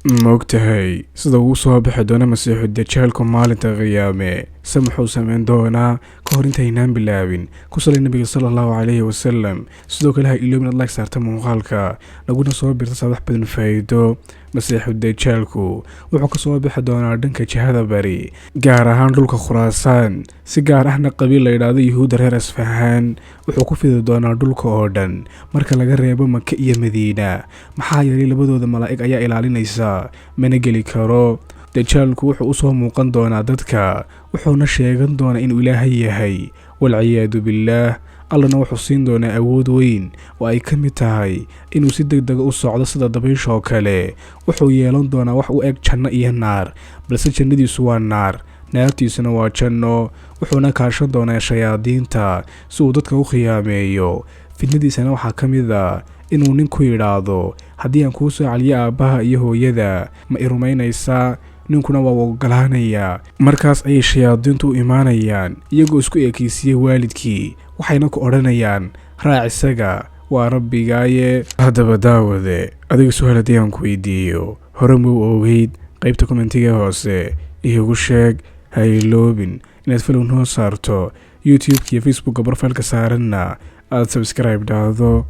moogtahay sida uu soo bixi doona masiixu dajaalku maalinta qiyaame samaxuu samayn doonaa ka hor intaynaan bilaabin ku salay nabiga sallallahu calayhi wasallam sidoo kale ha iloobin ad like saarta muuqaalka laguna soo birta sabax badan faa'iido masiixu dajaalku wuxuu ka soo bixi doonaa dhanka jihada bari gaar ahaan dhulka khuraasaan si gaar ahna qabiil la yidhaahdo yuhuudda reer asfahaan wuxuu ku fidi doonaa dhulka oo dhan marka laga reebo maka iyo madiina maxaa yeelay labadooda malaa'ig ayaa ilaalinaysa mana geli karo dajaalku wuxuu u soo muuqan doonaa dadka wuxuuna sheegan doonaa inuu ilaahay yahay walciyaadu billaah allana wuxuu siin doonaa awood weyn oo ay ka mid tahay inuu si degdega u socdo sida dabayshoo kale wuxuu yeelan doonaa wax u eg janno iyo naar balse jannadiisu waa naar naartiisuna waa janno wuxuuna kaashan doonaa shayaadiinta si uu dadka u khiyaameeyo fidnadiisana waxaa ka mid a inuu ninku yidhaahdo haddii aan kuu soo celiyo aabbaha iyo hooyada ma i rumaynaysaa ninkuna waa ogolaanayaa markaas ayay shayaadiintu u imaanayaan iyagoo isku ekaysiiyey waalidkii waxayna ku odhanayaan raac isaga waa rabbigaaye haddaba daawade adiga su-aal haddii aan ku weydiiyo hore muu ogeyd qaybta kommentiga hoose iigu sheeg ha iloobin inaad falow noo saarto youtube iyo facebookka brofailka saaranna aad sabscribe dhahdo